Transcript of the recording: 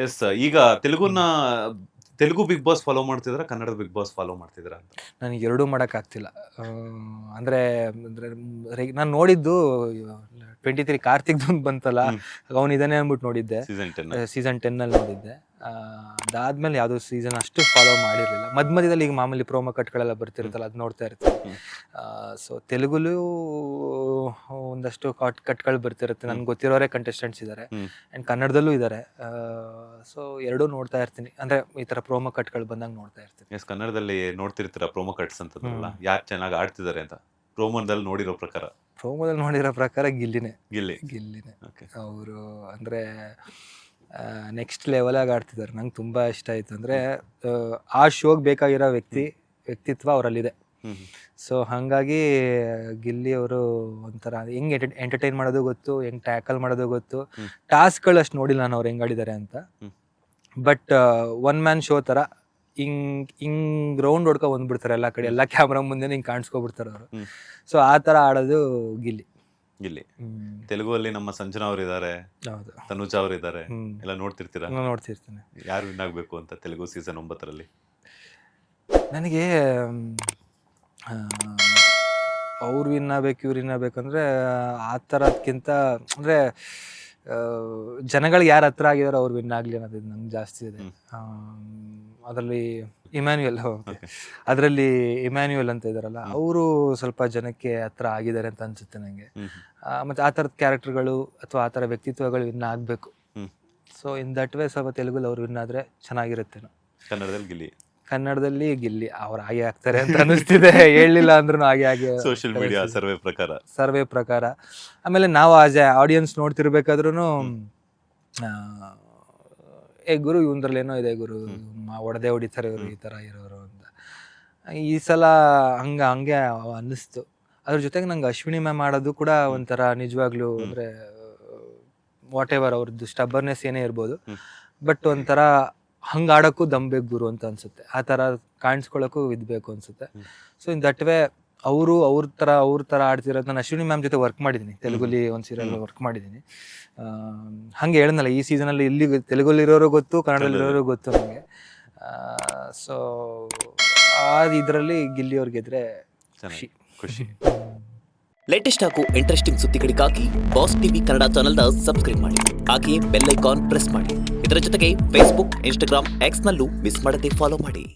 S. ಈಗ Telugu big boss follow ಮಾಡ್ತಿದ್ರ, ಕನ್ನಡದ ಬಿಗ್ ಬಾಸ್ ಫಾಲೋ ಮಾಡ್ತಿದ್ರ ಅಂತ? ನನಗೆ ಎರಡೂ ಮಾಡೋಕ್ಕಾಗ್ತಿಲ್ಲ. ಅಂದರೆ ನಾನು ನೋಡಿದ್ದು 23 ಕಾರ್ತಿಕ್ದು ಬಂತಲ್ಲ, ಅವ್ನು ಇದನ್ನೇ ಅಂದ್ಬಿಟ್ಟು ನೋಡಿದ್ದೆ. ಸೀಸನ್ 10 ನೋಡಿದ್ದೆ. ಅದಾದ್ಮೇಲೆ ಯಾವುದೋ ಸೀಸನ್ ಅಷ್ಟು ಫಾಲೋ ಮಾಡಿರಲಿಲ್ಲ. ಮಧ್ಯದಲ್ಲಿ ಈಗ ಮಾಮೂಲಿ ಪ್ರೋಮೋ ಕಟ್ಗಳೆಲ್ಲ ಬರ್ತಿರುತ್ತಲ್ಲ, ಅದು ನೋಡ್ತಾ ಇರ್ತೀನಿ. ಸೊ ತೆಲುಗುಲು ಒಂದಷ್ಟು ಕಟ್ಗಳು ಬರ್ತಿರುತ್ತೆ, ನನ್ಗೆ ಗೊತ್ತಿರೋರೇ ಕಂಟೆಸ್ಟೆಂಟ್ಸ್ ಇದ್ದಾರೆ, ಆ್ಯಂಡ್ ಕನ್ನಡದಲ್ಲೂ ಇದ್ದಾರೆ. ಸೊ ಎರಡೂ ನೋಡ್ತಾ ಇರ್ತೀನಿ, ಅಂದರೆ ಈ ಥರ ಪ್ರೋಮೋ ಕಟ್ಗಳು ಬಂದಾಗ ನೋಡ್ತಾ ಇರ್ತೀನಿ. ಎಸ್, ಕನ್ನಡದಲ್ಲಿ ನೋಡ್ತಿರ್ತೀರ ಪ್ರೋಮೋ ಕಟ್ಸ್ ಅಂತದಲ್ಲ, ಯಾರು ಚೆನ್ನಾಗಿ ಆಡ್ತಿದ್ದಾರೆ ಅಂತ ಪ್ರೋಮೋದಲ್ಲಿ ನೋಡಿರೋ ಪ್ರಕಾರ ಗಿಲ್ಲಿನೇ. ಅವರು ಅಂದರೆ ನೆಕ್ಸ್ಟ್ ಲೆವೆಲಾಗಿ ಆಡ್ತಿದ್ದಾರೆ. ನಂಗೆ ತುಂಬ ಇಷ್ಟ ಆಯಿತು. ಅಂದರೆ ಆ ಶೋಗೆ ಬೇಕಾಗಿರೋ ವ್ಯಕ್ತಿತ್ವ ಅವರಲ್ಲಿದೆ. ಸೊ ಹಾಗಾಗಿ ಗಿಲ್ಲಿ ಅವರು ಒಂಥರ ಹೆಂಗೆ ಎಂಟರ್ಟೈನ್ ಮಾಡೋದು ಗೊತ್ತು, ಹೆಂಗೆ ಟ್ಯಾಕಲ್ ಮಾಡೋದು ಗೊತ್ತು. ಟಾಸ್ಕ್ಗಳು ಅಷ್ಟು ನೋಡಿಲ್ಲ ನಾನು ಅವ್ರು ಹೆಂಗೆ ಆಡಿದ್ದಾರೆ ಅಂತ. ಬಟ್ ಒನ್ ಮ್ಯಾನ್ ಶೋ ಥರ ಹಿಂಗ್ ರೌಂಡ್ ಹೊಡ್ಕೊ ಬಂದ್ಬಿಡ್ತಾರೆ ಎಲ್ಲ ಕಡೆ, ಎಲ್ಲ ಕ್ಯಾಮ್ರಾ ಮುಂದೆ ಹಿಂಗೆ ಕಾಣಿಸ್ಕೊಬಿಡ್ತಾರೆ ಅವರು. ಸೊ ಆ ಥರ ಆಡೋದು ಗಿಲ್ಲಿ. ತೆಲುಗಲ್ಲಿ ನಮ್ಮ ಸಂಜನಾ ಅವರು ಇದ್ದಾರೆ, ಹೌದು, ತನುಜಾ ಅವರು ಇದ್ದಾರೆ, ಎಲ್ಲ ನೋಡ್ತಿರ್ತೀರಾ? ನೋಡ್ತಿರ್ತೀನಿ. ಯಾರು ವಿನ್ ಆಗಬೇಕು ಅಂತ ತೆಲುಗು ಸೀಸನ್ 9ರಲ್ಲಿ? ನನಗೆ ಅವ್ರು ವಿನ್ ಆಗ್ಬೇಕು, ಇವ್ರು ವಿನ್ ಆಗ್ಬೇಕಂದ್ರೆ ಆ ಥರದ್ಕಿಂತ ಅಂದರೆ ಜನಗಳಿಗೆ ಯಾರು ಹತ್ರ ಆಗಿದಾರೋ ಅವ್ರು ವಿನ್ ಆಗಲಿ ಅನ್ನೋದು ನಂಗೆ ಜಾಸ್ತಿ ಇದೆ. ಅದರಲ್ಲಿ ಇಮ್ಯಾನ್ಯುಯಲ್ ಅಂತ ಇದ್ದಾರಲ್ಲ, ಅವರು ಸ್ವಲ್ಪ ಜನಕ್ಕೆ ಹತ್ರ ಆಗಿದ್ದಾರೆ ಅಂತ ಅನ್ಸುತ್ತೆ ನನಗೆ. ಮತ್ತು ಆ ಥರದ ಕ್ಯಾರೆಕ್ಟರ್ಗಳು ಅಥವಾ ಆ ಥರ ವ್ಯಕ್ತಿತ್ವಗಳು ವಿನ್ ಆಗಬೇಕು. ಸೊ ಇನ್ ದಟ್ ವೇ ಸ್ವಲ್ಪ ತೆಲುಗಲ್ಲಿ ಅವ್ರು ವಿನ್ ಆದರೆ ಚೆನ್ನಾಗಿರುತ್ತೆ. ಕನ್ನಡದಲ್ಲಿ ಗಿಲ್ಲಿ ಅವ್ರು ಹಾಗೆ ಆಗ್ತಾರೆ ಅಂತ ಅನಿಸ್ತಿದೆ. ಹೇಳಲಿಲ್ಲ ಅಂದ್ರೂ ಹಾಗೆ ಸೋಷಿಯಲ್ ಮೀಡಿಯಾ ಸರ್ವೆ ಪ್ರಕಾರ. ಆಮೇಲೆ ನಾವು ಆಸ್ ಎ ಆಡಿಯನ್ಸ್ ನೋಡ್ತಿರ್ಬೇಕಾದ್ರೂ ಗುರು ಇವಂದ್ರಲ್ಲಿ ಏನೋ ಇದೆ, ಗುರು ಹೊಡೆದೇ ಹೊಡಿತಾರೆ ಇವರು, ಈ ಥರ ಇರೋರು ಅಂತ ಈ ಸಲ ಹಂಗೆ ಅನ್ನಿಸ್ತು. ಅದ್ರ ಜೊತೆಗೆ ನಂಗೆ ಅಶ್ವಿನಿ ಮ್ಯಾಮ್ ಮಾಡೋದು ಕೂಡ ಒಂಥರ ನಿಜವಾಗ್ಲೂ ಅಂದರೆ ವಾಟ್ ಎವರ್ ಅವ್ರದ್ದು ಸ್ಟಬ್ಬರ್ನೆಸ್ ಏನೇ ಇರ್ಬೋದು, ಬಟ್ ಒಂಥರ ಹಂಗೆ ಆಡೋಕ್ಕೂ ದಮ್ಬೇಕು ಗುರು ಅಂತ ಅನ್ಸುತ್ತೆ. ಆ ಥರ ಕಾಣಿಸ್ಕೊಳ್ಳೋಕ್ಕೂ ಇದ್ಬೇಕು ಅನ್ಸುತ್ತೆ. ಸೊ ಇನ್ ದಟ್ ವೇ ಅವ್ರ ಥರ ಆಡ್ತಿರೋದು. ನಾನು ಅಶ್ವಿನಿ ಮ್ಯಾಮ್ ಜೊತೆ ವರ್ಕ್ ಮಾಡಿದ್ದೀನಿ, ತೆಲುಗುಲಿ ಒಂದು ಸೀರಿಯಲ್ ವರ್ಕ್ ಮಾಡಿದ್ದೀನಿ. ಹಂಗೆ ಹೇಳಿದ್ನಲ್ಲ, ಈ ಸೀಸನಲ್ಲಿ ಇಲ್ಲಿ ತೆಲುಗಲ್ಲಿರೋರು ಗೊತ್ತು, ಕನ್ನಡದಲ್ಲಿರೋರು ಗೊತ್ತು ನನಗೆ. ಸೊ ಇದರಲ್ಲಿ ಗಿಲ್ಲಿ ಅವ್ರು ಗೆದ್ರೆ ಖುಷಿ. ಲೇಟೆಸ್ಟ್ ಹಾಗೂ ಇಂಟ್ರೆಸ್ಟಿಂಗ್ ಸುದ್ದಿಗಳಿಗಾಗಿ ಬಾಸ್ ಟಿವಿ ಕನ್ನಡ ಚಾನೆಲ್ನ ಸಬ್ಸ್ಕ್ರೈಬ್ ಮಾಡಿ, ಹಾಗೆಯೇ ಬೆಲ್ ಐಕಾನ್ ಪ್ರೆಸ್ ಮಾಡಿ. ಇದರ ಜೊತೆಗೆ ಫೇಸ್ಬುಕ್, ಇನ್ಸ್ಟಾಗ್ರಾಮ್, ಎಕ್ಸ್ನಲ್ಲೂ ಮಿಸ್ ಮಾಡದೆ ಫಾಲೋ ಮಾಡಿ.